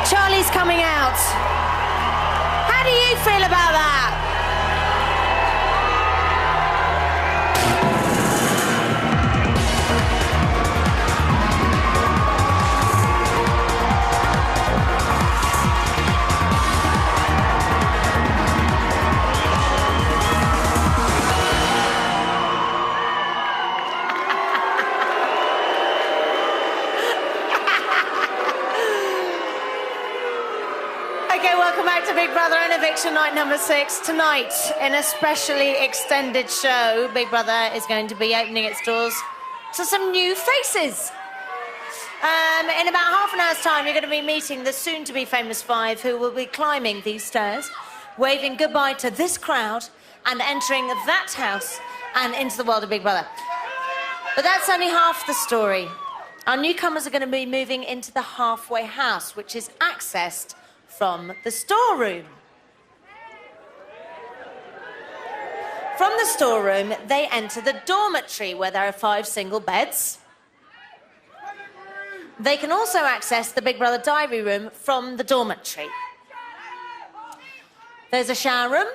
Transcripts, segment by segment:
Charlie's coming out. How do you feel about that? Welcome back to Big Brother and Eviction night number 6. Tonight, in a specially extended show, Big Brother is going to be opening its doors to some new faces. In about half an hour's time, you're going to be meeting the soon-to-be famous 5 who will be climbing these stairs, waving goodbye to this crowd and entering that house and into the world of Big Brother. But that's only half the story. Our newcomers are going to be moving into the halfway house, which is accessed from the storeroom. From the storeroom, they enter the dormitory, where there are 5 single beds. They can also access the Big Brother diary room from the dormitory. There's a shower room,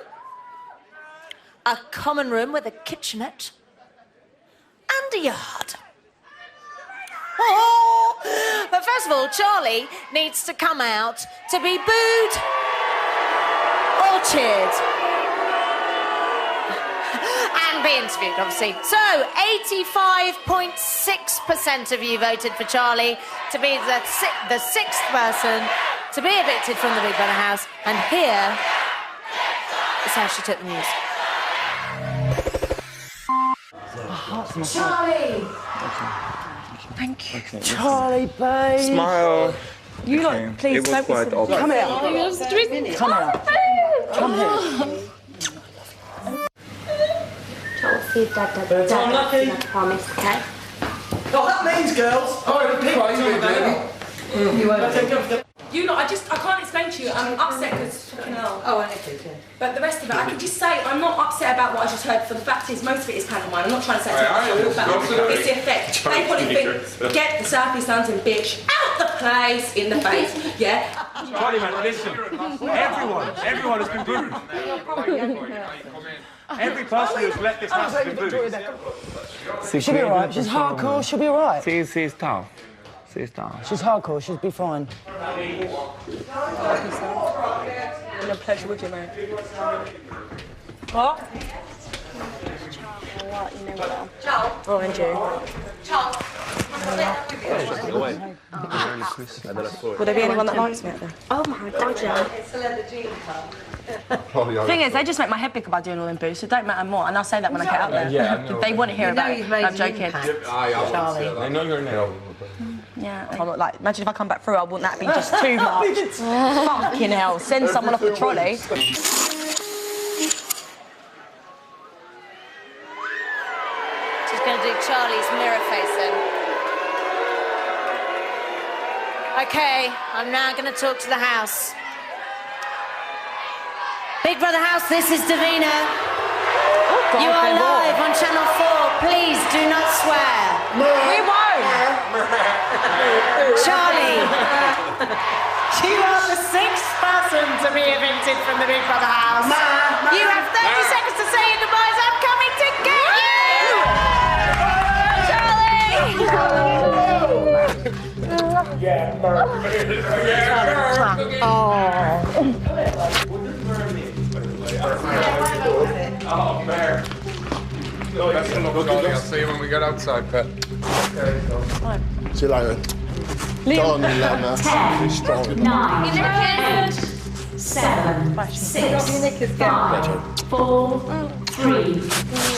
a common room with a kitchenette, and a yard. Oh! But first of all, Charlie needs to come out to be booed or cheered. And be interviewed, obviously. So, 85.6% of you voted for Charlie to be the 6th person to be evicted from the Big Brother house. And here is how she took the news. Charlie! Thank you. Okay, Charlie, babe. Smile. You lot, please, it was quite obvious. Come here. Come here. Charles, see if Dad does I promise, okay? Oh, that means, girls. Oh, you won't. You lot, I can't explain to you. I'm upset because fucking hell. Oh, I need to. But the rest of it, I can just say I'm not upset about what I just heard. For the fact is, most of it is pantomime. I'm not trying to say it's the effect. They probably think, get the South East London bitch out the place in the face. Yeah. Charlie, man, listen. Everyone has been booed. Every person who's left this house has been booed. She'll be alright. She's hardcore. She'll be alright. She's tough. She's tough. She's hardcore. She'll be fine. Been a pleasure with you, mate. What? Ciao. Oh, and you. Ciao. Will there be anyone that likes me out there? Oh my God, yeah. The thing is, they just make my head big about doing all them boos, so it don't matter more. And I'll say that when I get out there. Yeah, They want to hear about it. I'm joking. Charlie. I know your name. Yeah, I'm not like, imagine if I come back through, wouldn't that be just too much? Fucking hell, send someone off the trolley. She's going to do Charlie's mirror facing. Okay, I'm now going to talk to the house. Big Brother house, this is Davina. You are live on Channel 4. Please do not swear. We won't. Charlie, you are the 6th person to be evicted from the Big Brother house. You have 30 seconds to say your goodbyes. I'm coming to get you! Charlie! Yeah, Oh, man. I'll see you when we get outside, Pet. See you later. Don't let me. 10, 9, 7, 6, 5, 4, 3,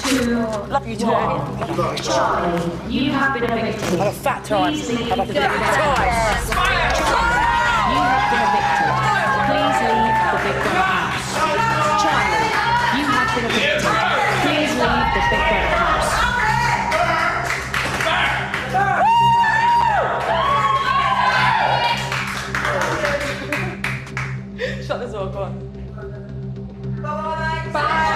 2, Love you too. 1. Charlie, you have been evicted. Have a fat time. Please leave Have a the Big Brother fat time. house. You have been evicted. Please leave the Big Brother house. Charlie, you have been evicted. Please leave the Big Brother house. Shut this door, go on. Bye. Bye.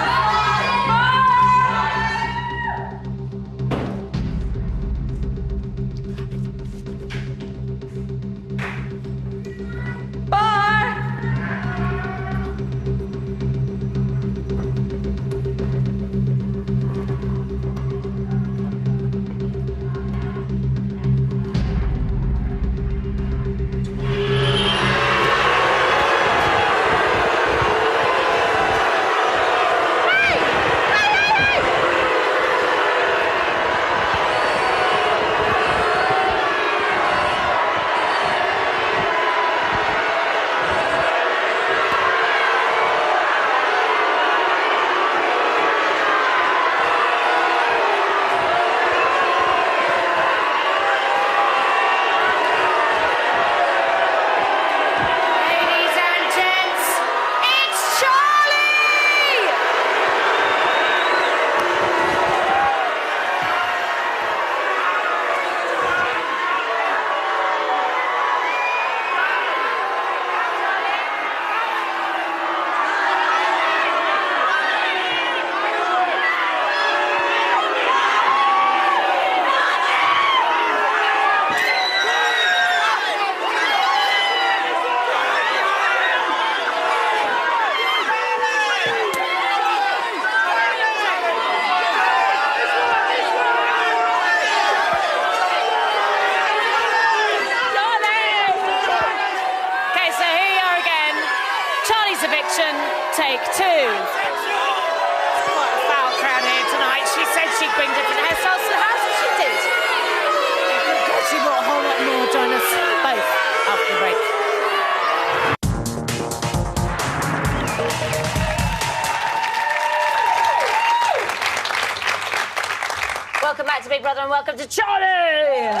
take two. Quite a foul crowd here tonight. She said she'd bring different hairstyles to the house, and she did. She brought a whole lot more. Join us both after the break. Welcome back to Big Brother and welcome to Charlie!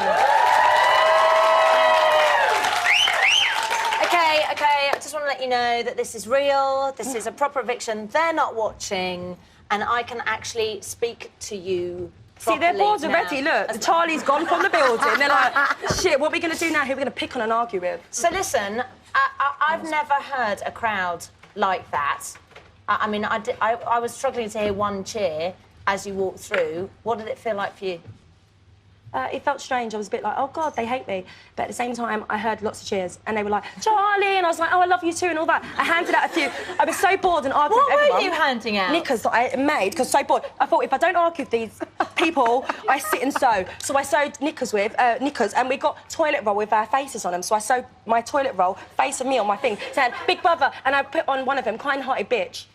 Okay, I just want to let you know that this is real, this is a proper eviction, they're not watching, and I can actually speak to you properly. See, their boards are now. ready, look. Charlie's gone from the building. They're like, shit, what are we going to do now? Who are we going to pick on and argue with? So listen, I've never heard a crowd like that. I mean, I was struggling to hear one cheer as you walked through. What did it feel like for you? It felt strange. I was a bit like, oh, God, they hate me. But at the same time, I heard lots of cheers. And they were like, Charlie! And I was like, oh, I love you too, and all that. I handed out a few. I was so bored and arguing with everyone. What were you handing out? Knickers that I made, because so bored. I thought, if I don't argue with these people, I sit and sew. So I sewed knickers, and we got toilet roll with our faces on them. So I sewed my toilet roll, face of me on my thing, saying, Big Brother, and I put on one of them, kind-hearted bitch.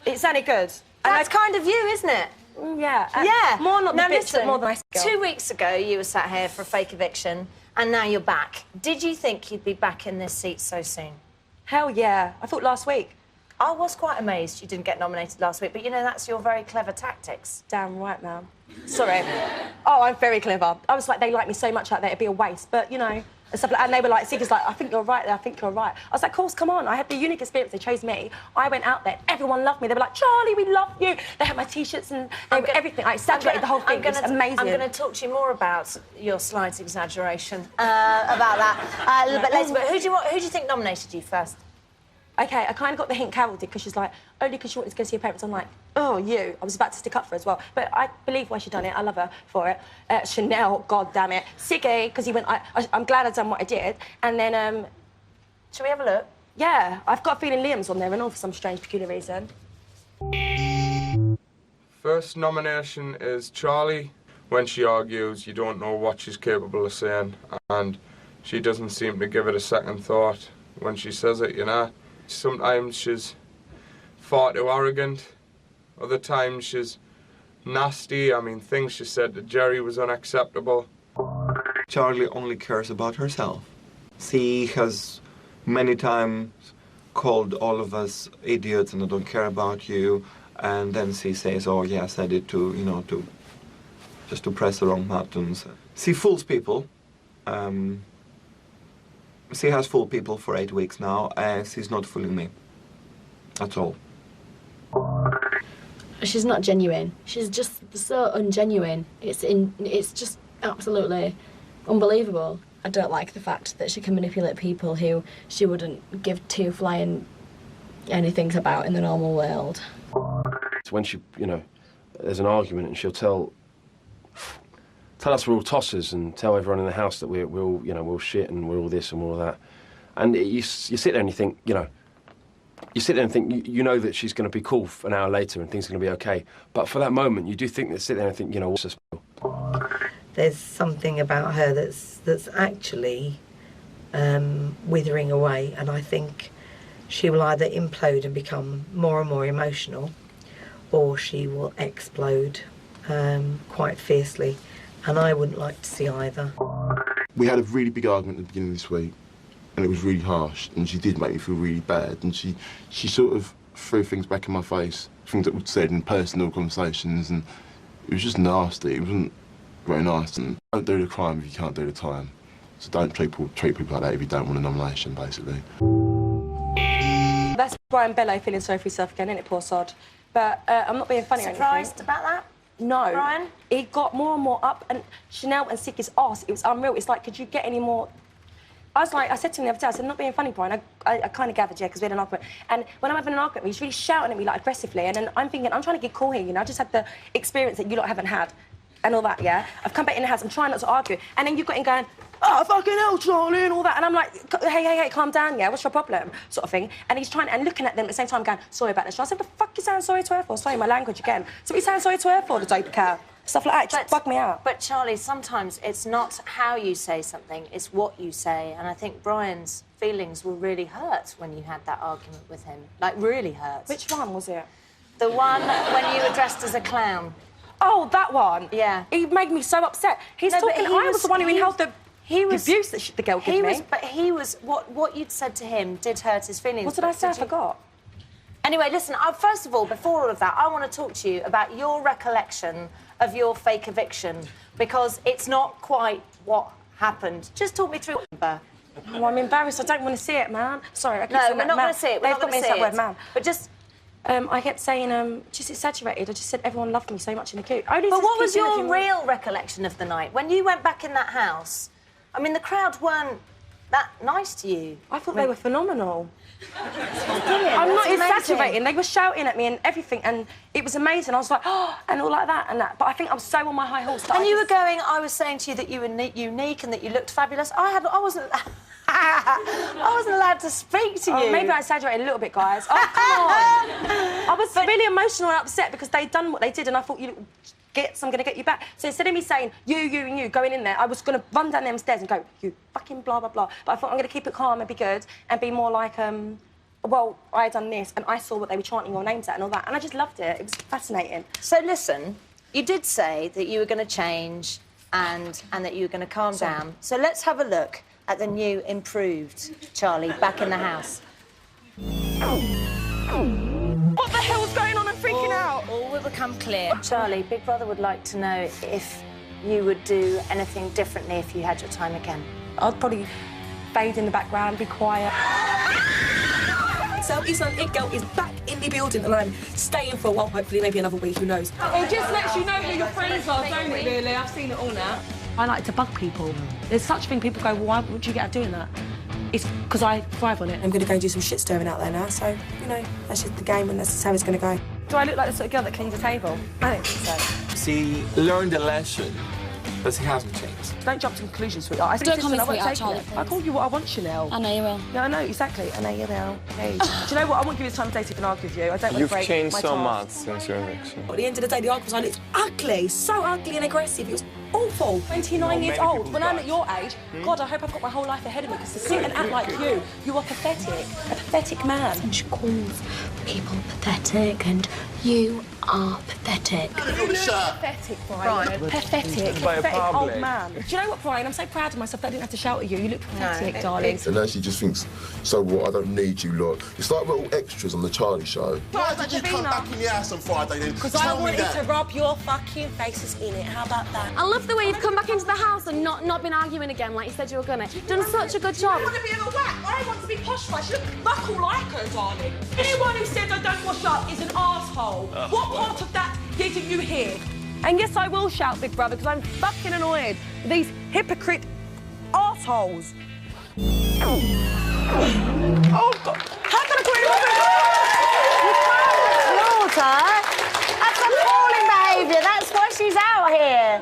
It sounded good. That's kind of you, isn't it? Yeah. Yeah. More not the now, bitch, listen, but more the nice girl. 2 weeks ago, you were sat here for a fake eviction, and now you're back. Did you think you'd be back in this seat so soon? Hell yeah. I thought last week. I was quite amazed you didn't get nominated last week, but, you know, that's your very clever tactics. Damn right, ma'am. Sorry. Oh, I'm very clever. I was like, they like me so much out there, it'd be a waste. But, you know, and stuff like, and they were like, Siggy's like, I think you're right there, I think you're right. I was like, course, come on. I had the unique experience. They chose me. I went out there. Everyone loved me. They were like, Charlie, we love you. They had my T-shirts and everything. I exaggerated the whole thing. It was amazing. I'm going to talk to you more about your slight exaggeration about that a little bit later. But who do you think nominated you first? OK, I kind of got the hint Carol did, because she's like, only because she wanted to go see her parents. I'm like, oh, you. I was about to stick up for her as well. But I believe why she done it. I love her for it. Chanel, God damn it. Siggy, because he went, I'm glad I've done what I did. And then, Shall we have a look? Yeah, I've got a feeling Liam's on there and all for some strange, peculiar reason. First nomination is Charlie. When she argues, you don't know what she's capable of saying, and she doesn't seem to give it a second thought when she says it, you know. Sometimes she's far too arrogant, other times she's nasty. I mean, things she said to Jerry was unacceptable. Charlie only cares about herself. She has many times called all of us idiots and I don't care about you, and then she says, oh yeah, I said it to, you know, just to press the wrong buttons. She fools people. She has fooled people for 8 weeks now, and she's not fooling me at all. She's not genuine. She's just so ungenuine. It's just absolutely unbelievable. I don't like the fact that she can manipulate people who she wouldn't give two flying anything about in the normal world. When she, you know, there's an argument and she'll tell us we're all tossers and tell everyone in the house that we're all, you know, we're all shit and we're all this and we're all that. And you sit there and you think, you know, you know that she's going to be cool an hour later and things are going to be okay. But for that moment, you do think that, sit there and think, you know, what's this? There's something about her that's actually withering away, and I think she will either implode and become more and more emotional, or she will explode quite fiercely. And I wouldn't like to see either. We had a really big argument at the beginning of this week, and it was really harsh, and she did make me feel really bad, and she sort of threw things back in my face, things that were said in personal conversations, and it was just nasty. It wasn't very nice. And don't do the crime if you can't do the time. So don't treat people like that if you don't want a nomination, basically. That's Brian Bello feeling sorry for himself again, isn't it, poor sod? But I'm not being funny or anything. Surprised about that? No. Brian? It got more and more up, and Chanel and Siggy's ass, it was unreal. It's like, could you get any more... I said to him the other day, I said, I'm not being funny, Brian. I kind of gathered, yeah, because we had an argument. And when I'm having an argument, he's really shouting at me, like, aggressively, and then I'm thinking, I'm trying to get cool here, you know? I just had the experience that you lot haven't had, and all that, yeah? I've come back in the house, I'm trying not to argue, and then you've got him going, oh, fucking hell, Charlie, and all that, and I'm like, hey, calm down, yeah? What's your problem? Sort of thing. And he's trying, and looking at them at the same time going, sorry about this. I said, what the fuck you sound sorry to her for? Sorry, my language again. So what you sound sorry to her for, the dope cow? Stuff like that, just bug me out. But Charlie, sometimes it's not how you say something, it's what you say. And I think Brian's feelings were really hurt when you had that argument with him. Like, really hurt. Which one was it? The one when you were dressed as a clown. Oh, that one? Yeah. He made me so upset. I was the one who held the abuse that the girl gave me. But he was... What you'd said to him did hurt his feelings. What did I say? I forgot. Anyway, listen, first of all, before all of that, I want to talk to you about your recollection of your fake eviction, because it's not quite what happened. Just talk me through it. Oh, I'm embarrassed. I don't want to see it, man. Sorry, I keep No, saying we're that, not man. going to see it. We're They've not got going me to in see that word, it. man. But just... I kept saying, just exaggerated. I just said everyone loved me so much in the queue. But what was your real recollection of the night? When you went back in that house, I mean, the crowd weren't that nice to you. I thought they were phenomenal. I'm not exaggerating. They were shouting at me and everything, and it was amazing. I was like, oh, and all like that and that. But I think I was so on my high horse that I was saying to you that you were unique and that you looked fabulous. I wasn't... I wasn't allowed to speak to you. Maybe I exaggerated a little bit, guys. Oh, come on. I was really emotional and upset because they'd done what they did, and I thought, I'm going to get you back. So instead of me saying, you, and you, going in there, I was going to run down them stairs and go, you fucking blah, blah, blah. But I thought I'm going to keep it calm and be good and be more like, well, I had done this and I saw what they were chanting your names at and all that, and I just loved it. It was fascinating. So listen, you did say that you were going to change and that you were going to calm down. So let's have a look at the new, improved Charlie back in the house. What the hell's going on? I'm freaking out. All will become clear. Charlie, Big Brother would like to know if you would do anything differently if you had your time again. I'd probably fade in the background, be quiet. South East It Girl is back in the building and I'm staying for a while, hopefully maybe another week, who knows. It just lets you know who your friends are, don't it, really? I've seen it all now. I like to bug people. There's such a thing, people go, well, why would you get out doing that? It's because I thrive on it. I'm going to go and do some shit stirring out there now, so, you know, that's just the game and that's how it's going to go. Do I look like the sort of girl that cleans a table? I don't think so. She learned a lesson, but she hasn't changed. Don't jump to conclusions, sweetheart. Don't call me sweetheart, Charlie, I call you what I want, Chanel. I know you will. Yeah, I know, exactly. I know you will. Hey. Do you know what? I won't give you the time of day to even argue with you. I don't want to break my You've changed so task. much since your eviction. At the end of the day, the argument was ugly, so ugly and aggressive. It was awful. 29 years old. When I'm at your age, God, I hope I've got my whole life ahead of me, because to sit and act like you are pathetic. A pathetic man. And she calls people pathetic, and you are pathetic. Pathetic, Brian. Pathetic. Pathetic old man. Do you know what, Brian? I'm so proud of myself that I didn't have to shout at you. You look pathetic, darling. And now she just thinks, so what, I don't need you lot. It's like little extras on the Charlie show. Why did you come back in the house on Friday then? Because I wanted to rub your fucking faces in it. How about that? I love the way you've come back into the house and not been arguing again like you said you were gonna. You've done such a good job. I want to be in a whack. I want to be posh like. She looks buckle like her, darling. Anyone who says I don't wash up is an arsehole. What part of that didn't you hear? And yes, I will shout, Big Brother, because I'm fucking annoyed with these hypocrite arseholes. Oh, God. How can I put it Walter, that's appalling behaviour. That's why she's out here.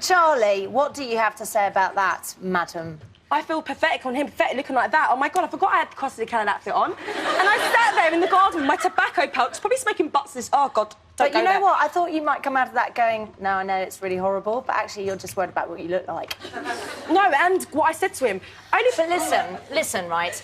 Charlie, what do you have to say about that, madam? I feel pathetic on him, pathetic looking like that. Oh, my God, I forgot I had the custody cannon outfit on. And I sat there in the garden with my tobacco pouch, probably smoking butts this... Oh, God, But you know what? I thought you might come out of that going, no, I know it's really horrible, but actually you're just worried about what you look like. No, and what I said to him... But listen, right?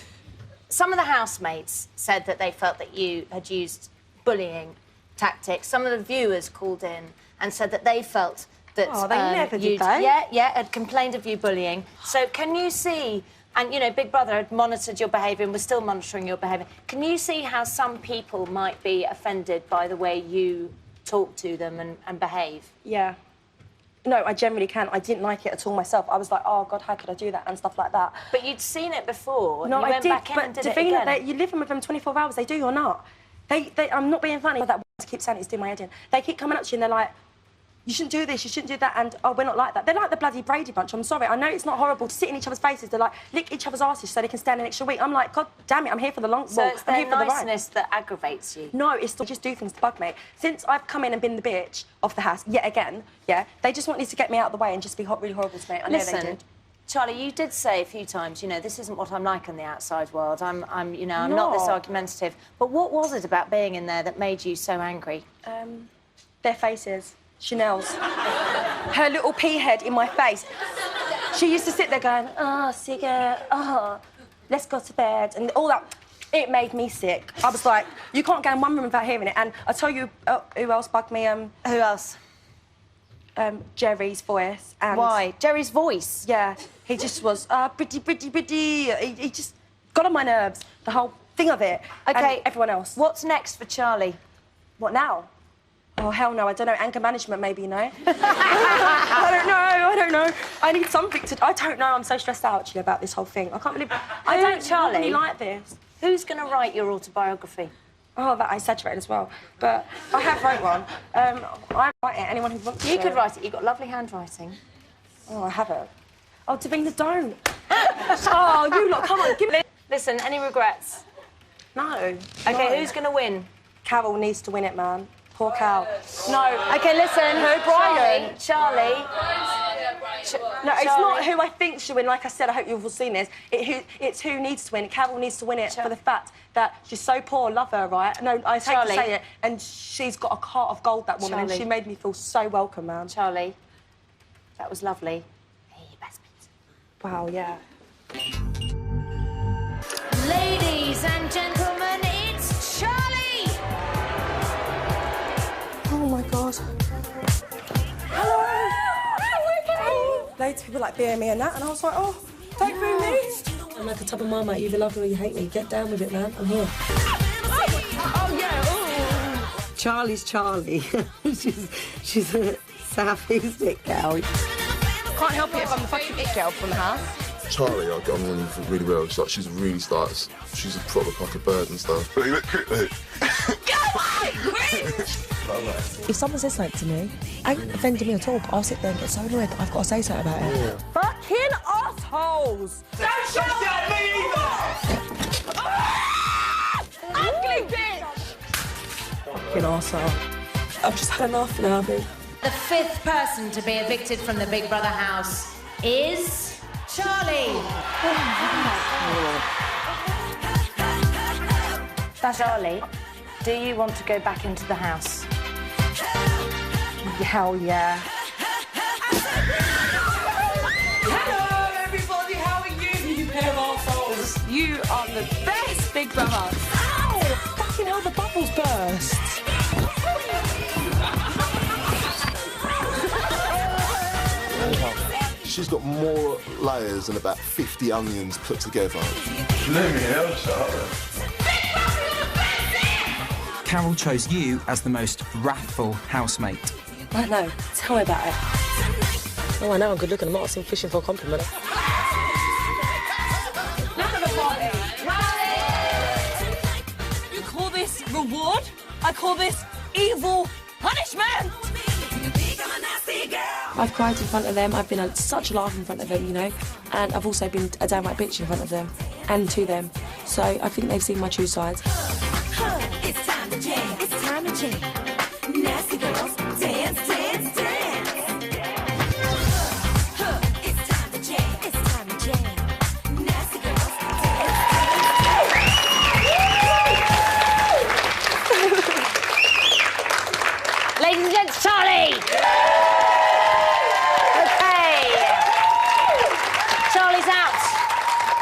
Some of the housemates said that they felt that you had used bullying tactics. Some of the viewers called in and said that they felt that... Oh, they never did, they? Yeah, had complained of you bullying. So can you see... And, you know, Big Brother had monitored your behaviour and was still monitoring your behaviour. Can you see how some people might be offended by the way you talk to them and behave? Yeah. No, I generally can. I didn't like it at all myself. I was like, oh, God, how could I do that and stuff like that. But you'd seen it before. No, you I went did, back in but and did Davina, it again. you live with them 24 hours. They do or not. I'm not being funny. That keep saying it's doing my head in. They keep coming up to you and they're like, you shouldn't do this, you shouldn't do that, and, oh, we're not like that. They're like the bloody Brady Bunch, I'm sorry. I know it's not horrible to sit in each other's faces. They're like, lick each other's asses so they can stand an extra week. I'm like, God damn it, I'm here for the long haul. So it's I'm their here for the niceness that aggravates you? No, it's they just do things to bug me. Since I've come in and been the bitch of the house, yet again, yeah, they just want to get me out of the way and just be really horrible to me. I know they did. Charlie, you did say a few times, you know, this isn't what I'm like in the outside world. I'm not this argumentative. But what was it about being in there that made you so angry? Their faces. Chanel's. Her little pea head in my face. She used to sit there going, oh, cigarette, oh, let's go to bed, and all that. It made me sick. I was like, you can't go in one room without hearing it. And I tell you, who else bugged me? Who else? Jerry's voice. And why? Jerry's voice? Yeah. He just was, pretty. He just got on my nerves, the whole thing of it. OK. And everyone else. What's next for Charlie? What now? Oh, hell no, I don't know. Anger management, maybe, you know? I don't know. I need something to... I don't know. I'm so stressed out, actually, about this whole thing. I can't believe... I don't Charlie, like this. Who's going to write your autobiography? Oh, that I exaggerated as well. But I have wrote one. I write it. Anyone who wants to. You could write it. You've got lovely handwriting. Oh, I haven't. Oh, Davina, don't. Oh, you lot, come on, give me... Listen, any regrets? No. OK, who's going to win? Carol needs to win it, man. Poor Cal. No. OK, listen. Who? Brian? Charlie. No, it's not who I think should win. Like I said, I hope you've all seen this. It's who needs to win. Carol needs to win it for the fact that she's so poor. Love her, right? No, I hate to say it. And she's got a heart of gold, that woman, and she made me feel so welcome, man. Charlie, that was lovely. Hey, you best beat. Wow, yeah. Ladies and gentlemen, it's Charlie! Oh, my God. Hello! Loads of people like being me and that, and I was like, oh, don't boo me. I'm like a tub of Marmite. You either love me or you hate me. Get down with it, man. I'm here. Oh, yeah. Oh. Charlie's Charlie. she's a Southeast girl. Can't help it if I'm the fucking it girl from the house. Charlie, I get on with really well. She's really starts. She's a proper fucking bird and stuff. But look, If someone says something to me, ain't offended me at all, but I'll sit there and get so annoyed that I've got to say something about it. Yeah. Fucking assholes! Don't shout at me either! Ugly bitch! Fucking arsehole. I've just had enough now, babe. The fifth person to be evicted from the Big Brother house is Charlie. Charlie, do you want to go back into the house? Hell yeah. Hello, everybody. How are you, you pair of assholes? You are the best, Big Brother. Ow! Fucking hell, the bubbles burst. She's got more layers than about 50 onions put together. Let me help, Charlie. Carol chose you as the most wrathful housemate. I don't know. Tell me about it. Oh, I know, I'm good looking. I'm not seen fishing for a compliment. You call this reward? I call this evil punishment! I've cried in front of them, I've been such a laugh in front of them, you know, and I've also been a downright bitch in front of them, and to them. So I think they've seen my true side. It's time to jam, it's time to jam. Nasty girls, dance, dance, dance. It's time to jam, it's time to jam. Nasty girls, dance. Ladies and gents, Charlie! OK. Charlie's out.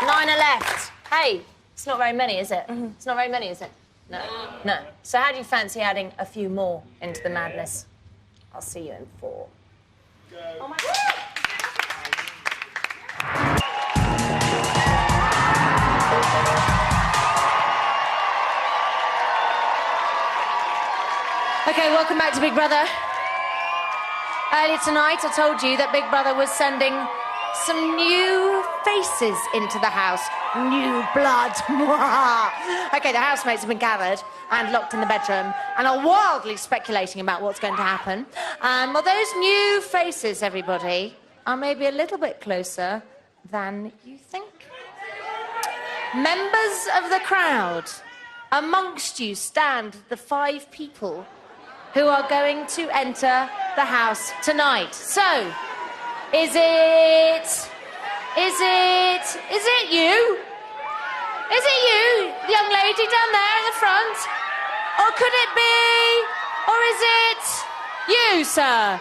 9 are left. Hey, it's not very many, is it? It's not very many, is it? No. No. So how do you fancy adding a few more into the madness? I'll see you in 4. Oh, my God. OK, welcome back to Big Brother. Earlier tonight, I told you that Big Brother was sending some new faces into the house. New blood. OK, the housemates have been gathered and locked in the bedroom and are wildly speculating about what's going to happen. Well, those new faces, everybody, are maybe a little bit closer than you think. Members of the crowd, amongst you stand the 5 people who are going to enter the house tonight. So, is it you? Is it you, the young lady down there in the front? Or could it be, or is it You, sir,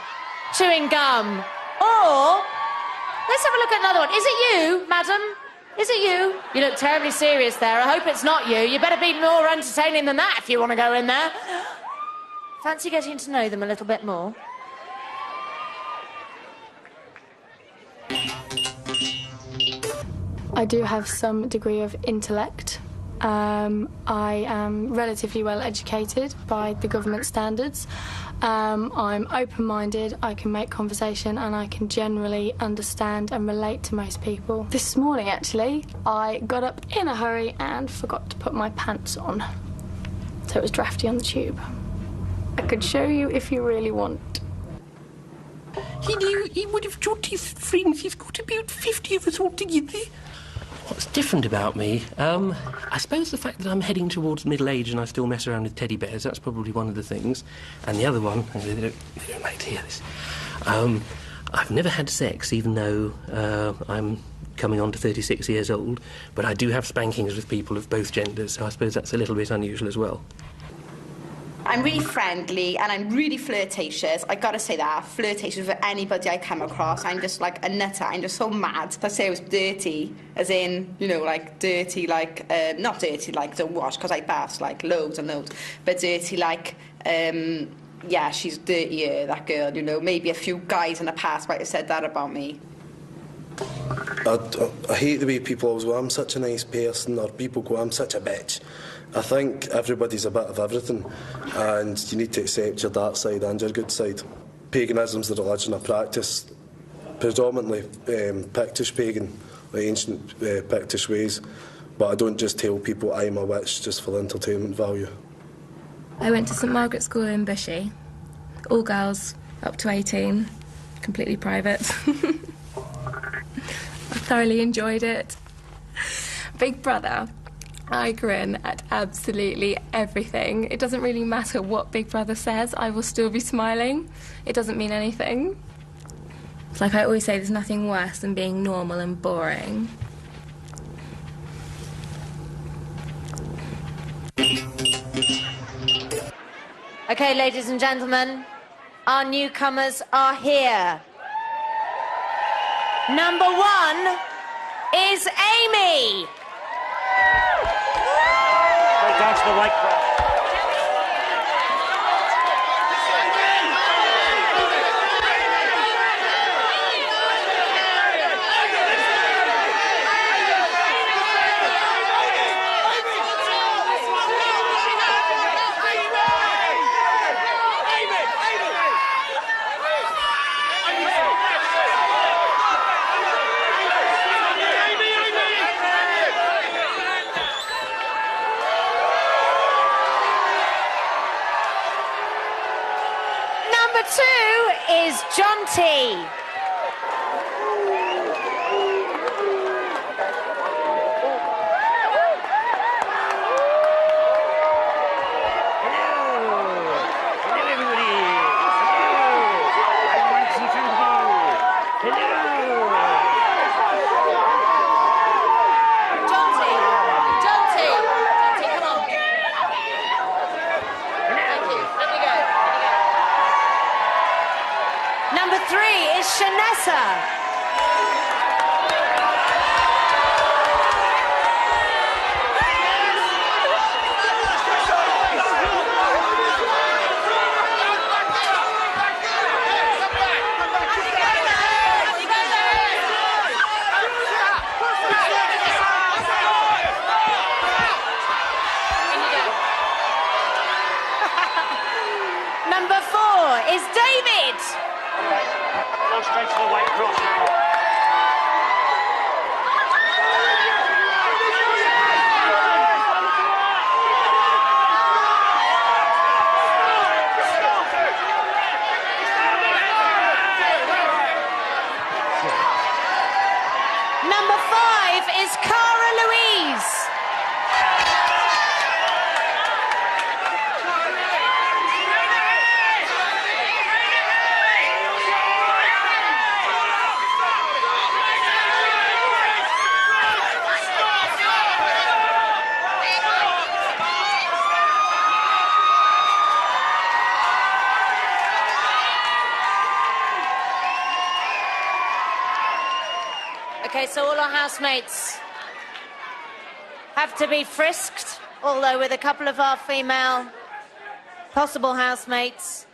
chewing gum. Or, let's have a look at another one. Is it you, madam? Is it you? You look terribly serious there. I hope it's not you. You better be more entertaining than that if you want to go in there. Fancy getting to know them a little bit more? I do have some degree of intellect. I am relatively well educated by the government standards. I'm open-minded, I can make conversation, and I can generally understand and relate to most people. This morning, actually, I got up in a hurry and forgot to put my pants on. So it was drafty on the tube. I could show you if you really want. He knew he would have told his friends. He's got about 50 of us all together. What's different about me? I suppose the fact that I'm heading towards middle age and I still mess around with teddy bears, that's probably one of the things. And the other one, they don't like to hear this, I've never had sex, even though I'm coming on to 36 years old, but I do have spankings with people of both genders, so I suppose that's a little bit unusual as well. I'm really friendly and I'm really flirtatious. I gotta say that, flirtatious with anybody I come across. I'm just like a nutter. I'm just so mad. I say I was dirty, as in, you know, like dirty, like not dirty like don't wash because I bath like loads and loads, but dirty like yeah, she's dirtier, that girl. You know, maybe a few guys in the past might have said that about me. I hate the way people always go, I'm such a nice person, or people go, I'm such a bitch. I think everybody's a bit of everything, and you need to accept your dark side and your good side. Paganism's the religion I practice, predominantly Pictish pagan, like ancient Pictish ways, but I don't just tell people I'm a witch just for entertainment value. I went to St Margaret's School in Bushy, all girls up to 18, completely private. I thoroughly enjoyed it. Big Brother, I grin at absolutely everything. It doesn't really matter what Big Brother says, I will still be smiling. It doesn't mean anything. It's like I always say, there's nothing worse than being normal and boring. Okay, ladies and gentlemen, our newcomers are here. Number 1 is Amy. Right down to the right cross. Number 2 is John T. Number 3 is Shanessa. Number 4 is David. Go straight to the white cross. Okay, so all our housemates have to be frisked, although with a couple of our female possible housemates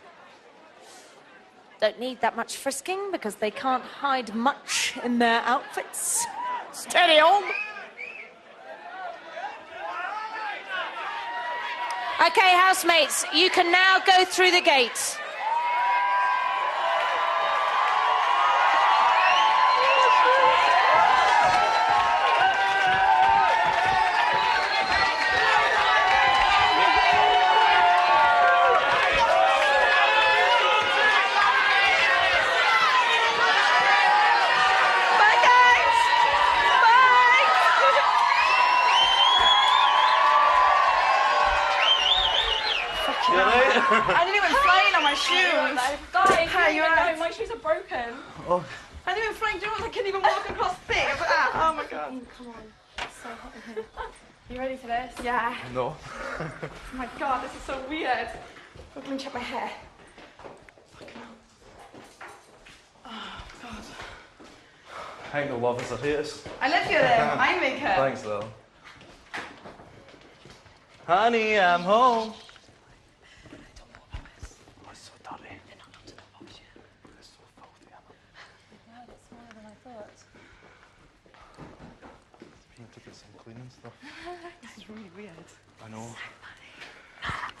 don't need that much frisking because they can't hide much in their outfits. Steady on. Okay, housemates, you can now go through the gate. I nearly went flying on my shoes. Guys, Hey, you're right. my shoes are broken. Oh. I nearly went flying. Do you know what? I couldn't even walk across things like that. Oh my god. Come on. It's so hot in here. You ready for this? Yeah. No. Oh my god, this is so weird. Let me check my hair. Fucking hell. Oh god. Ain't no lovers or haters. I love you then. I make her. Thanks, though. Honey, I'm home. This is really weird. I know.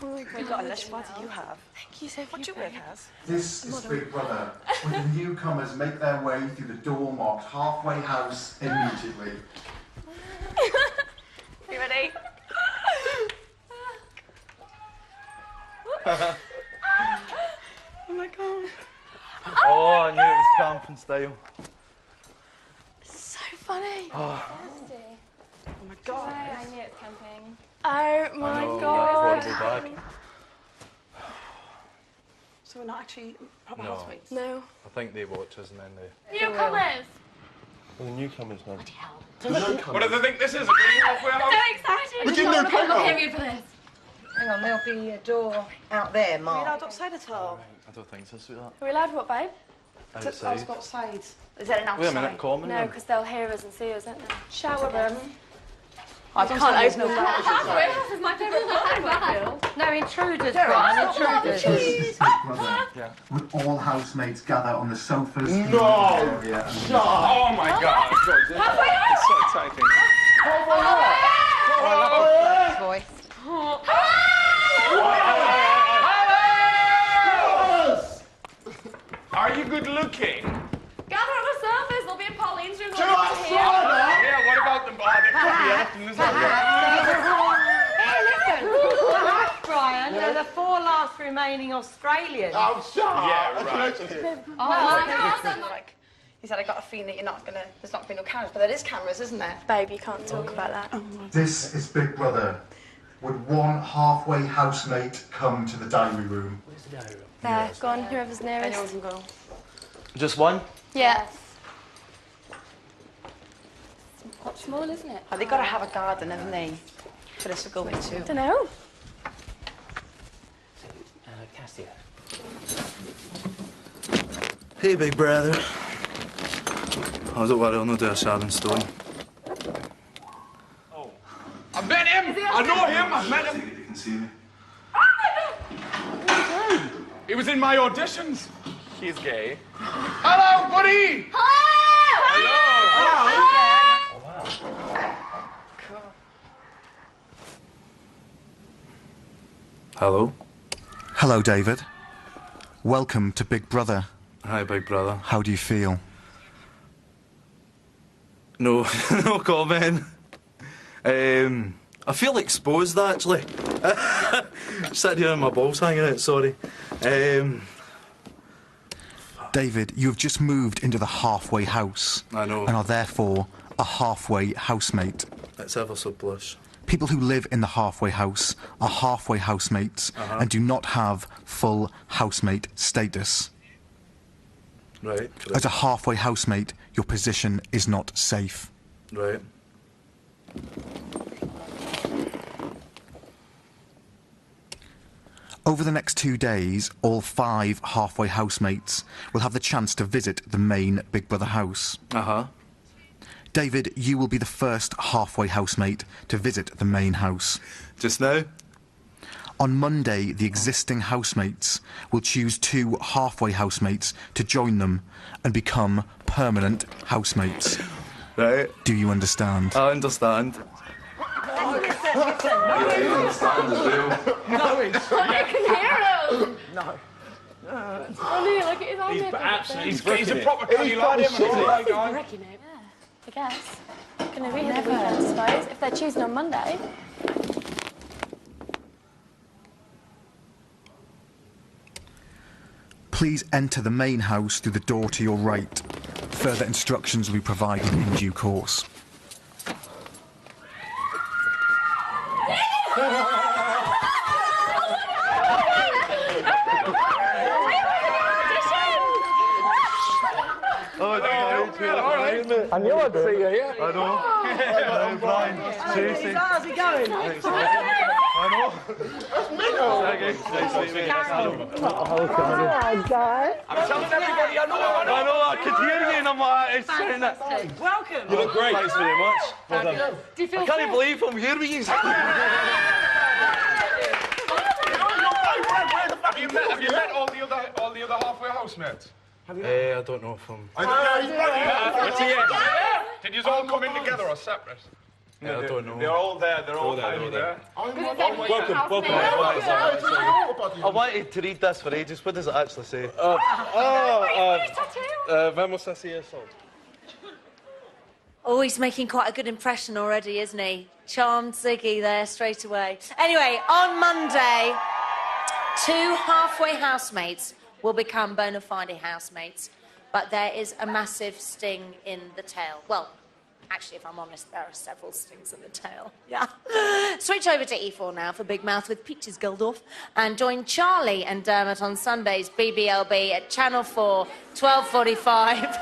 Oh my god, Alicia, what do you have? Thank you, Sophie. What do you work as? This is Big Brother, where the newcomers make their way through the door marked halfway house immediately. You ready? Oh my god. Oh, I knew it was camping style. So funny. Oh. Oh my god. I knew it's camping. Oh my god. Bag. So we're not actually proper No. housemates? No. I think they watch us and then they... Newcomers! Well, the newcomers now. What do they think this is? A green halfway house? So excited! We didn't know People period for this. Hang on, there'll be a door out there, Are we Mark. allowed outside at all? I don't think so, sweetheart. Are we allowed what, babe? Outside. Outside. Is that an outside? Wait a minute, common No, room? because they'll hear us and see us, won't they? Shower room. I can't open open no the doors. This is my favourite one. No, intruders, Brian, intruders. This is Big Brother, with all housemates gather on the sofas in the No! area. And Oh my god! It's so exciting. Voice. Are you good looking? Gather on the surface. There'll be a Pauline's room. Yeah, what about the bar? There could be anything, isn't there? Brian, they're the 4 last remaining Australians. Oh, shut up! Yeah, right. Like, he said, I got a feeling that there's not going to be no cameras, but there is cameras, isn't there? Babe, you can't talk about that. This is Big Brother. Would one halfway housemate come to the diary room? Where's the diary room? There, go on, whoever's nearest. Anyone can go. Just one? Yeah. Quite small, isn't it? Oh, they've got to have a garden, haven't they? For us to go into. Don't know. Cassia. Hey, Big Brother. Oh, don't worry, I'll not do a Sharon Stone. I met him! I know him! I've met him! You can see me. He was in my auditions. He's gay. Hello, buddy! Hello! Hello. Hello, David. Welcome to Big Brother. Hi, Big Brother. How do you feel? No, no comment. I feel exposed, actually. Sitting here with my balls hanging out, sorry. David, you have just moved into the halfway house. I know. And are therefore a halfway housemate. It's ever so plush. People who live in the halfway house are halfway housemates and do not have full housemate status. Right. As a halfway housemate, your position is not safe. Right. Over the next 2 days, all 5 halfway housemates will have the chance to visit the main Big Brother house. Uh-huh. David, you will be the first halfway housemate to visit the main house. Just now? On Monday, the existing housemates will choose 2 halfway housemates to join them and become permanent housemates. Right. Do you understand? I understand. No. Oh, look at his arm. He's absolutely. He's a proper cunny lad, isn't he? I guess. Going to be here the weekend, I suppose, if they're choosing on Monday. Please enter the main house through the door to your right. Further instructions will be provided in due course. I knew I'd see you here. I know. I'm blind. Seriously. How's it going? I know. That's me. Oh, God. I'm telling everybody I know. I could hear you and I'm like, it's saying that. Welcome. You look great. Thanks very much. Well done. Do you feel I can't believe I'm here with you. Have you met all the other halfway housemates? I don't know if I'm... Did you all come in together or separate? Yeah, I don't know. They're all there. They're all there. Welcome. I wanted to read this for ages. What does it actually say? Vamos a hacer eso. Oh, he's making quite a good impression already, isn't he? Charmed Ziggy there straight away. Anyway, on Monday, 2 halfway housemates will become bona fide housemates, but there is a massive sting in the tail. Well, actually, if I'm honest, there are several stings in the tail. Yeah. Switch over to E4 now for Big Mouth with Peaches Geldof, and join Charlie and Dermot on Sundays, BBLB at Channel 4, 12:45.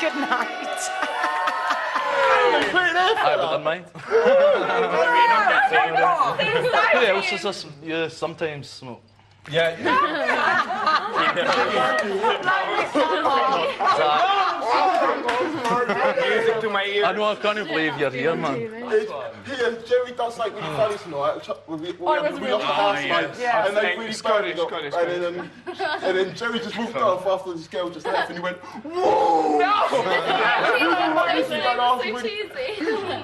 Good night. I wouldn't mind. Who else is this? You sometimes smoke. Yeah. Music to my ears. I know, I can't believe you're here, man. Jerry does like really funny tonight. We lost the housemates, and they really burned up. And then Jerry just walked off after this girl just left, and he went, "Whoa!"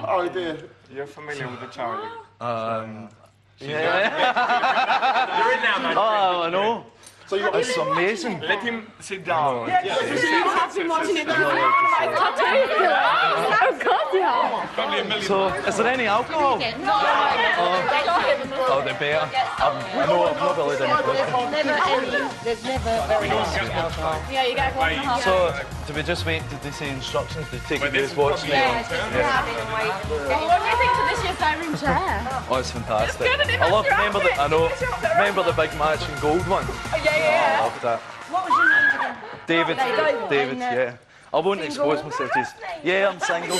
Oh dear. You're familiar with the charity? Yeah. You're in now, man. Oh, I know. So it's amazing. Let him sit down. I've been watching it. So, is there any alcohol? Oh, they better. I know, I've not really done it. There's never very much alcohol. Yeah, you get a glass and a half. So, do we just wait? Did they say instructions? Did they take these watch me? Yeah, just have it and wait. What do you think of this year's dining room chair? Oh, it's fantastic. I love, remember the big match in gold one? Yeah. I loved that. What was your name again? David, yeah. I won't expose myself to. Yeah, I'm single.